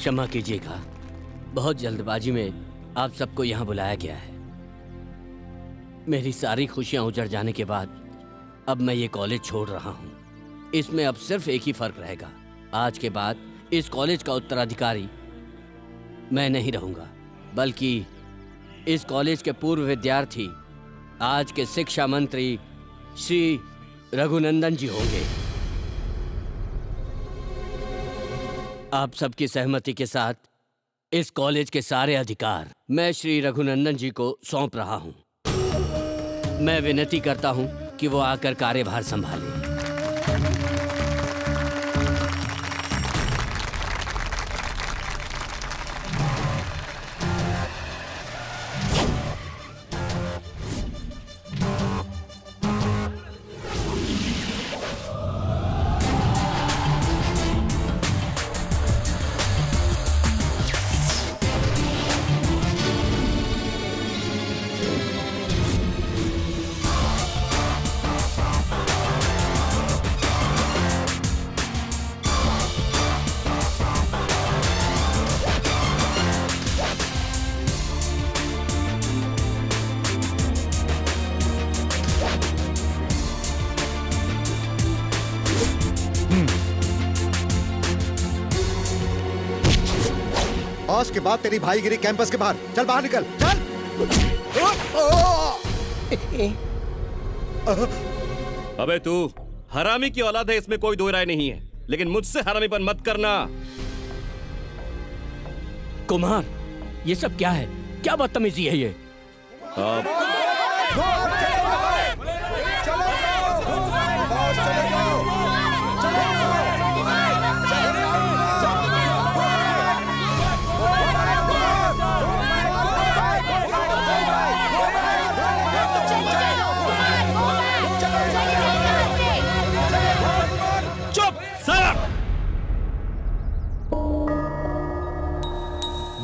क्षमा कीजिएगा, बहुत जल्दबाजी में आप सबको यहाँ बुलाया गया है। मेरी सारी खुशियाँ उजड़ जाने के बाद अब मैं ये कॉलेज छोड़ रहा हूँ। इसमें अब सिर्फ एक ही फर्क रहेगा, आज के बाद इस कॉलेज का उत्तराधिकारी मैं नहीं रहूँगा, बल्कि इस कॉलेज के पूर्व विद्यार्थी आज के शिक्षा मंत्री श्री रघुनंदन जी होंगे। आप सबकी सहमति के साथ इस कॉलेज के सारे अधिकार मैं श्री रघुनंदन जी को सौंप रहा हूं। मैं विनती करता हूं कि वो आकर कार्यभार संभालें। आज के बाद तेरी भाईगिरी कैंपस के बाहर। चल बाहर निकल, चल। अबे तू हरामी की औलाद है, इसमें कोई दो राय नहीं है, लेकिन मुझसे हरामीपन मत करना। कुमार, ये सब क्या है? क्या बदतमीजी है ये?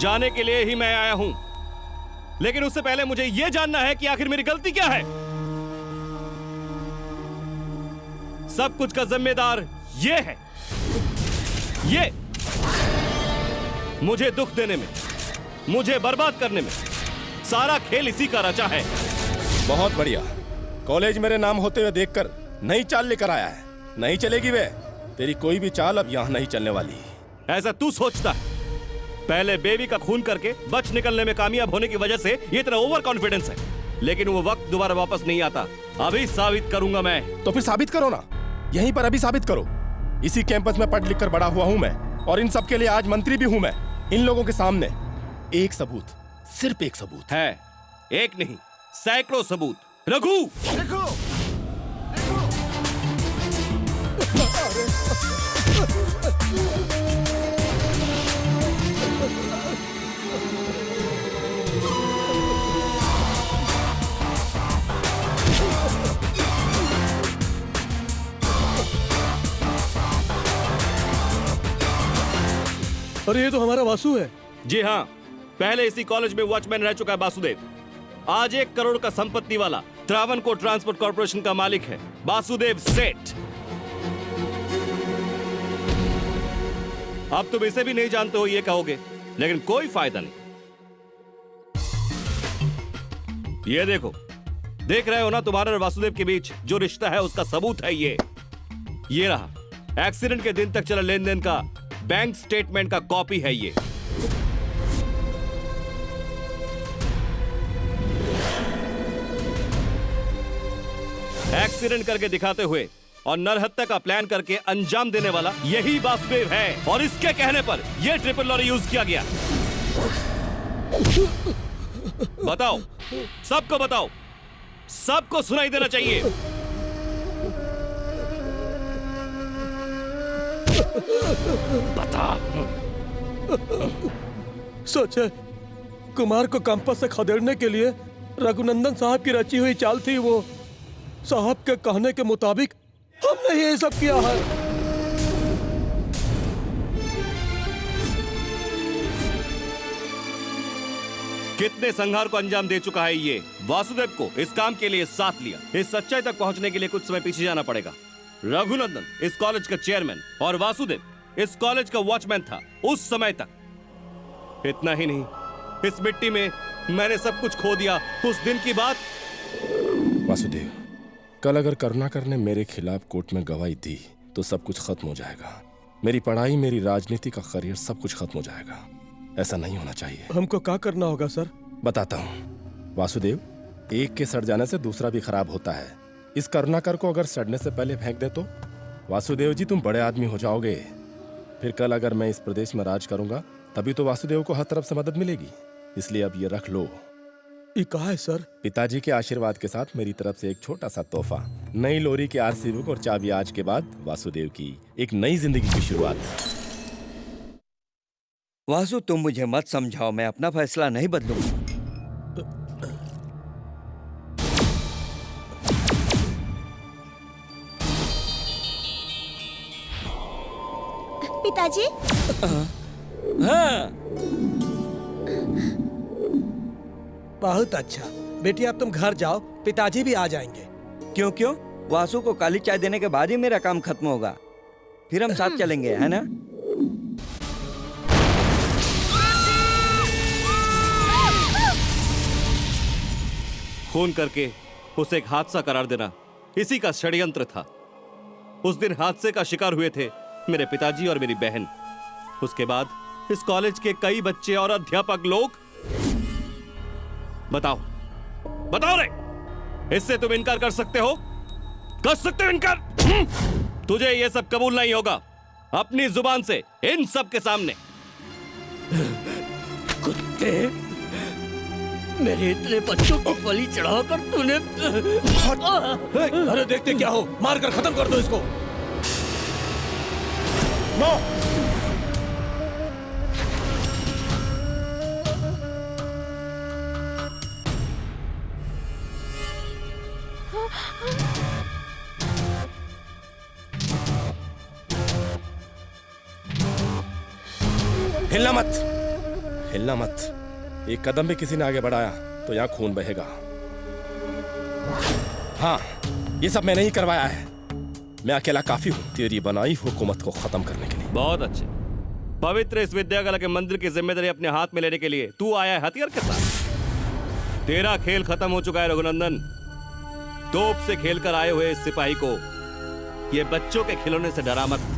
जाने के लिए ही मैं आया हूं, लेकिन उससे पहले मुझे यह जानना है कि आखिर मेरी गलती क्या है। सब कुछ का जिम्मेदार ये है, ये मुझे दुख देने में, मुझे बर्बाद करने में सारा खेल इसी का रचा है। बहुत बढ़िया, कॉलेज मेरे नाम होते हुए देखकर नई चाल लेकर आया है। नहीं चलेगी वे, तेरी कोई भी चाल अब यहां नहीं चलने वाली। ऐसा तू सोचता है? पहले बेबी का खून करके बच निकलने में कामयाब होने की वजह से ये तेरा ओवर कॉन्फिडेंस है, लेकिन वो वक्त दोबारा वापस नहीं आता। अभी साबित करूंगा मैं। तो फिर साबित करो ना, यहीं पर अभी साबित करो। इसी कैंपस में पढ़ लिख कर बड़ा हुआ हूं मैं, और इन सब के लिए आज मंत्री भी हूं मैं। इन लोगों के सामने एक सबूत, सिर्फ एक सबूत है। एक नहीं, सैकड़ों सबूत। रघु, अरे ये तो हमारा वासु है। जी हाँ, पहले इसी कॉलेज में वॉचमैन रह चुका है वासुदेव। आज 1 करोड़ का संपत्ति वाला त्रावणकोर ट्रांसपोर्ट कॉर्पोरेशन का मालिक है वासुदेव सेठ। अब तुम इसे भी नहीं जानते हो ये कहोगे, लेकिन कोई फायदा नहीं। ये देखो, देख रहे हो ना, तुम्हारे और वासुदेव के बीच जो रिश्ता है उसका सबूत है ये रहा। एक्सीडेंट के दिन तक चला लेन देन का बैंक स्टेटमेंट का कॉपी है ये। एक्सीडेंट करके दिखाते हुए और नरहत्या का प्लान करके अंजाम देने वाला यही वासुदेव है, और इसके कहने पर यह ट्रिपल लॉरी यूज किया गया। बताओ, सबको बताओ, सबको सुनाई देना चाहिए। बता। सच है, कुमार को कैंपस से खदेड़ने के लिए रघुनंदन साहब की रची हुई चाल थी। वो साहब के कहने के मुताबिक हमने ये सब किया है। कितने संघार को अंजाम दे चुका है ये। वासुदेव को इस काम के लिए साथ लिया। इस सच्चाई तक पहुंचने के लिए कुछ समय पीछे जाना पड़ेगा। रघुनंदन इस कॉलेज का चेयरमैन और वासुदेव इस कॉलेज का वॉचमैन था उस समय तक इतना ही नहीं, इस मिट्टी में मैंने सब कुछ खो दिया। उस दिन की बात। वासुदेव, कल अगर करुणाकर ने मेरे खिलाफ कोर्ट में गवाही दी तो सब कुछ खत्म हो जाएगा। मेरी पढ़ाई, मेरी राजनीति का करियर, सब कुछ खत्म हो जाएगा। ऐसा नहीं होना चाहिए। हमको क्या करना होगा सर? बताता हूँ वासुदेव, एक के सड़ जाने से दूसरा भी खराब होता है। इस करुणाकर को अगर सड़ने से पहले फेंक दे तो वासुदेव जी तुम बड़े आदमी हो जाओगे। फिर कल अगर मैं इस प्रदेश में राज करूंगा तभी तो वासुदेव को हर तरफ से मदद मिलेगी। इसलिए अब ये रख लो। ये कहा है सर? पिताजी के आशीर्वाद के साथ मेरी तरफ से एक छोटा सा तोहफा, नई लोरी की आरसी बुक और चाबी। आज के बाद वासुदेव की एक नई जिंदगी की शुरुआत। वासु, तुम मुझे मत समझाओ, मैं अपना फैसला नहीं बदलूंगा। पिताजी, हाँ, बहुत अच्छा बेटी, अब तुम घर जाओ, पिताजी भी आ जाएंगे। क्यों क्यों? वासु को काली चाय देने के बाद ही मेरा काम खत्म होगा। फिर हम साथ चलेंगे, है ना? खून करके उसे एक हादसा करार देना इसी का षड्यंत्र था। उस दिन हादसे का शिकार हुए थे मेरे पिताजी और मेरी बहन। उसके बाद इस कॉलेज के कई बच्चे और अध्यापक लोग। बताओ बताओ रे, इससे तुम इनकार कर सकते हो? कर सकते हो इनकार? तुझे यह सब कबूल नहीं होगा अपनी जुबान से इन सब के सामने। कुत्ते, मेरे इतने बच्चों को बलि चढ़ाकर तूने। अरे देखते क्या हो, मार कर खत्म कर दो इसको। नो! हिलना मत, हिलना मत। एक कदम भी किसी ने आगे बढ़ाया तो यहां खून बहेगा। हाँ, ये सब मैंने ही करवाया है। मैं अकेला काफी हूं तेरी बनाई हुकूमत को खत्म करने के लिए। बहुत अच्छे। पवित्र इस विद्यागला के मंदिर की जिम्मेदारी अपने हाथ में लेने के लिए तू आया है हथियार के साथ। तेरा खेल खत्म हो चुका है रघुनंदन। तोप से खेलकर आए हुए इस सिपाही को ये बच्चों के खिलौने से डरा मत।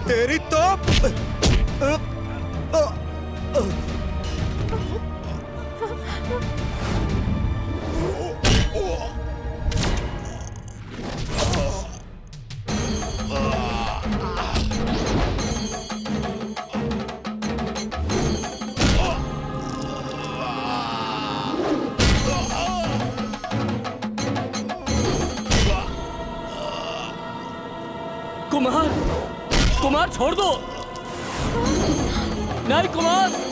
तेरी तोप। कुमार, कुमार छोड़ दो। नहीं कुमार।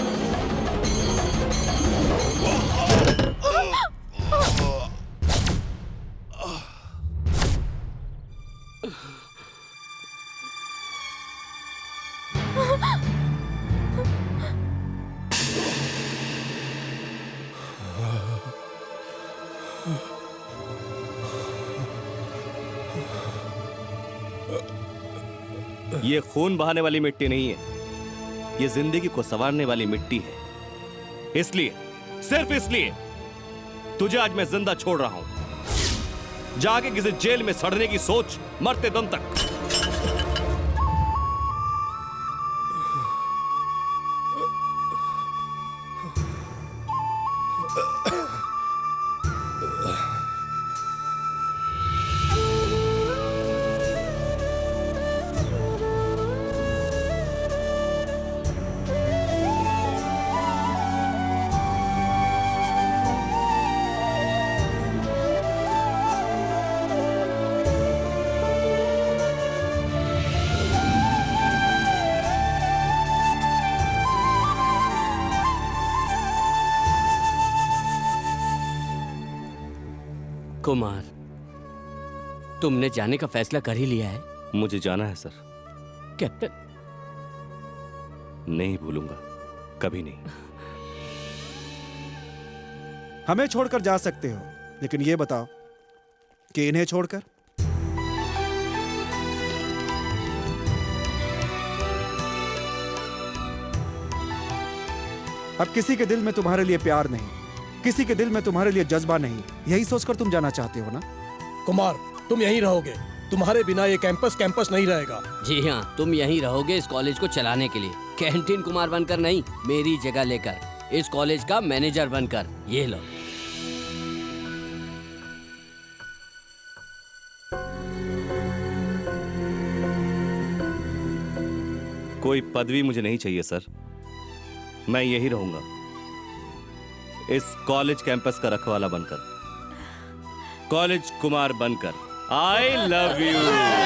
ये खून बहाने वाली मिट्टी नहीं है, ये जिंदगी को संवारने वाली मिट्टी है। इसलिए, सिर्फ इसलिए तुझे आज मैं जिंदा छोड़ रहा हूं। जाके किसी जेल में सड़ने की सोच मरते दम तक। कुमार, तुमने जाने का फैसला कर ही लिया है? मुझे जाना है सर। कैप्टन, नहीं भूलूंगा, कभी नहीं। हमें छोड़कर जा सकते हो, लेकिन ये बताओ कि इन्हें छोड़कर? अब किसी के दिल में तुम्हारे लिए प्यार नहीं, किसी के दिल में तुम्हारे लिए जज्बा नहीं, यही सोचकर तुम जाना चाहते हो ना? कुमार, तुम यहीं रहोगे। तुम्हारे बिना ये कैंपस कैंपस नहीं रहेगा। जी हाँ, तुम यहीं रहोगे इस कॉलेज को चलाने के लिए। कैंटीन कुमार बनकर नहीं, मेरी जगह लेकर, इस कॉलेज का मैनेजर बनकर। ये लो। कोई पदवी मुझे नहीं चाहिए सर, मैं यही रहूंगा इस कॉलेज कैंपस का रखवाला बनकर, कॉलेज कुमार बनकर। I love you.